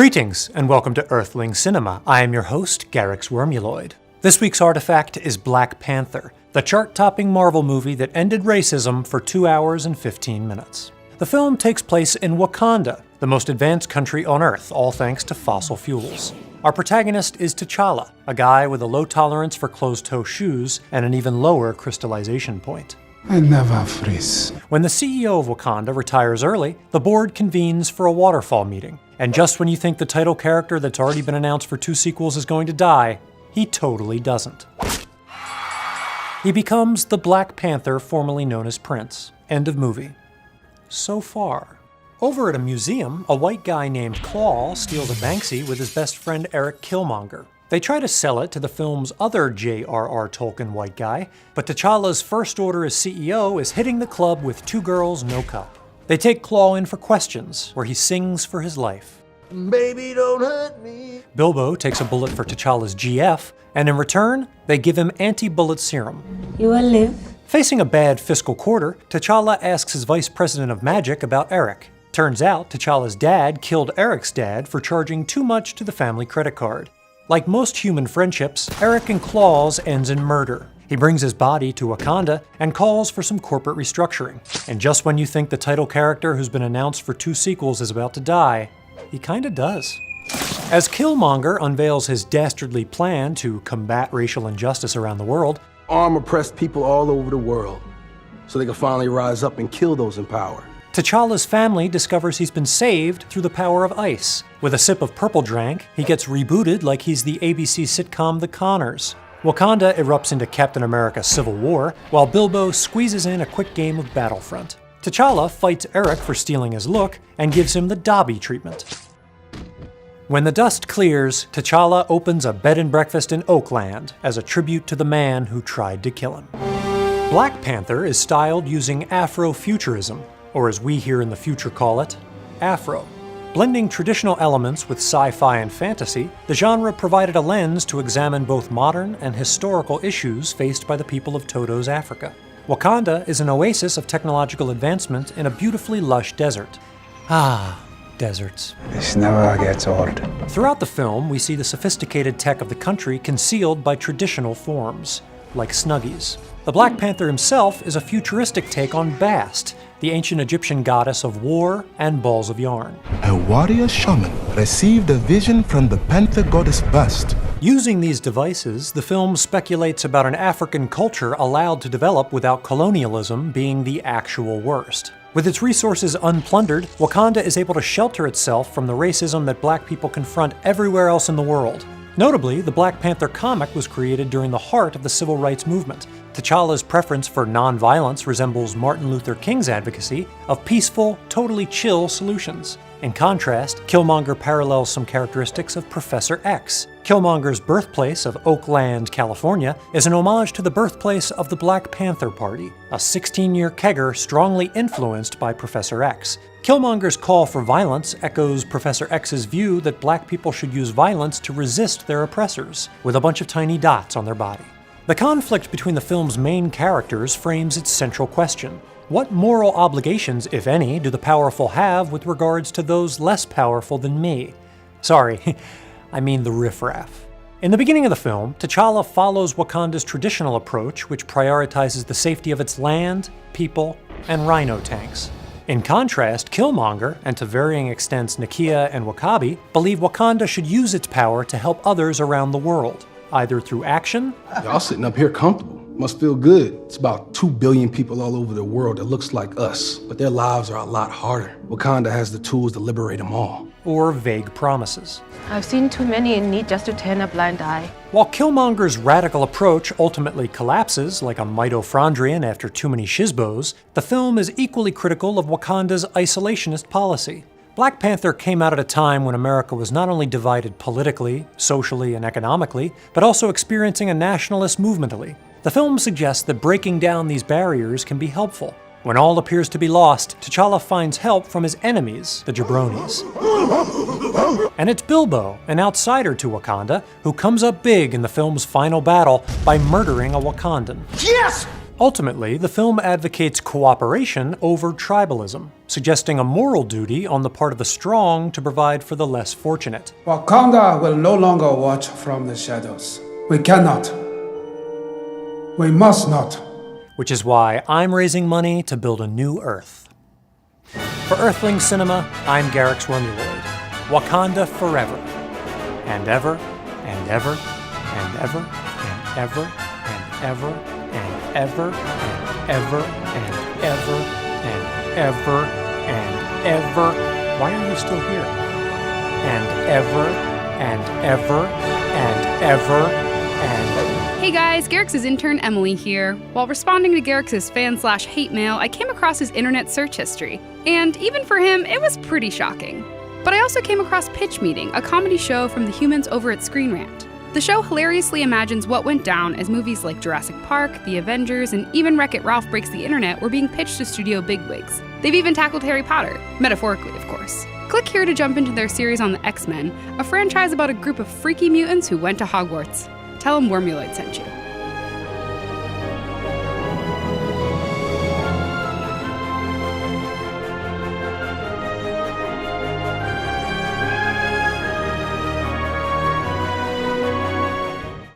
Greetings, and welcome to Earthling Cinema. I am your host, Garyx Wormuloid. This week's artifact is Black Panther, the chart-topping Marvel movie that ended racism for 2 hours and 15 minutes. The film takes place in Wakanda, the most advanced country on Earth, all thanks to fossil fuels. Our protagonist is T'Challa, a guy with a low tolerance for closed-toe shoes and an even lower crystallization point. I never freeze. When the CEO of Wakanda retires early, the board convenes for a waterfall meeting. And just when you think the title character that's already been announced for 2 sequels is going to die, he totally doesn't. He becomes the Black Panther formerly known as Prince. End of movie. So far. Over at a museum, a white guy named Claw steals a Banksy with his best friend Eric Killmonger. They try to sell it to the film's other J.R.R. Tolkien white guy, but T'Challa's first order as CEO is hitting the club with 2 girls, no cup. They take Claw in for questions, where he sings for his life. Baby, don't hurt me. Bilbo takes a bullet for T'Challa's GF, and in return, they give him anti-bullet serum. You will live. Facing a bad fiscal quarter, T'Challa asks his vice president of magic about Eric. Turns out T'Challa's dad killed Eric's dad for charging too much to the family credit card. Like most human friendships, Eric and Claw's ends in murder. He brings his body to Wakanda and calls for some corporate restructuring. And just when you think the title character who's been announced for 2 sequels is about to die, he kinda does. As Killmonger unveils his dastardly plan to combat racial injustice around the world, Arm oppressed people all over the world so they can finally rise up and kill those in power. T'Challa's family discovers he's been saved through the power of ice. With a sip of purple drank, he gets rebooted like he's the ABC sitcom The Connors. Wakanda erupts into Captain America Civil War, while Bilbo squeezes in a quick game of Battlefront. T'Challa fights Eric for stealing his look and gives him the Dobby treatment. When the dust clears, T'Challa opens a bed and breakfast in Oakland as a tribute to the man who tried to kill him. Black Panther is styled using Afrofuturism, or as we here in the future call it, Afro. Blending traditional elements with sci-fi and fantasy, the genre provided a lens to examine both modern and historical issues faced by the people of Toto's Africa. Wakanda is an oasis of technological advancement in a beautifully lush desert. Ah, deserts. This never gets old. Throughout the film, we see the sophisticated tech of the country concealed by traditional forms, like Snuggies. The Black Panther himself is a futuristic take on Bast, the ancient Egyptian goddess of war and balls of yarn. A warrior shaman received a vision from the Panther goddess Bast. Using these devices, the film speculates about an African culture allowed to develop without colonialism being the actual worst. With its resources unplundered, Wakanda is able to shelter itself from the racism that black people confront everywhere else in the world. Notably, the Black Panther comic was created during the heart of the civil rights movement. T'Challa's preference for non-violence resembles Martin Luther King's advocacy of peaceful, totally chill solutions. In contrast, Killmonger parallels some characteristics of Professor X. Killmonger's birthplace of Oakland, California, is an homage to the birthplace of the Black Panther Party, a 16-year kegger strongly influenced by Professor X. Killmonger's call for violence echoes Professor X's view that black people should use violence to resist their oppressors, with a bunch of tiny dots on their body. The conflict between the film's main characters frames its central question. What moral obligations, if any, do the powerful have with regards to those less powerful than me? Sorry, I mean the riffraff. In the beginning of the film, T'Challa follows Wakanda's traditional approach, which prioritizes the safety of its land, people, and rhino tanks. In contrast, Killmonger, and to varying extents Nakia and W'Kabi, believe Wakanda should use its power to help others around the world, either through action. Y'all sitting up here comfortable. Must feel good. It's about 2 billion people all over the world that looks like us, but their lives are a lot harder. Wakanda has the tools to liberate them all. Or vague promises. I've seen too many in need just to turn a blind eye. While Killmonger's radical approach ultimately collapses like a mitochondrion after too many shizbos, the film is equally critical of Wakanda's isolationist policy. Black Panther came out at a time when America was not only divided politically, socially, and economically, but also experiencing a nationalist movementally. The film suggests that breaking down these barriers can be helpful. When all appears to be lost, T'Challa finds help from his enemies, the Jabronis. And it's Bilbo, an outsider to Wakanda, who comes up big in the film's final battle by murdering a Wakandan. Yes! Ultimately, the film advocates cooperation over tribalism, suggesting a moral duty on the part of the strong to provide for the less fortunate. Wakanda will no longer watch from the shadows. We cannot. We must not. Which is why I'm raising money to build a new Earth. For Earthling Cinema, I'm Garyx Wormuloid. Wakanda forever. And ever, and ever, and ever, and ever, and ever, and ever, and ever, and ever, and ever, and ever. Why are you still here? And ever, and ever, and ever, and... Hey guys, Garyx's intern Emily here. While responding to Garyx's fan/hate mail, I came across his internet search history. And even for him, it was pretty shocking. But I also came across Pitch Meeting, a comedy show from the humans over at Screen Rant. The show hilariously imagines what went down as movies like Jurassic Park, The Avengers, and even Wreck-It Ralph Breaks the Internet were being pitched to studio bigwigs. They've even tackled Harry Potter, metaphorically of course. Click here to jump into their series on the X-Men, a franchise about a group of freaky mutants who went to Hogwarts. Tell them Wormuloid sent you.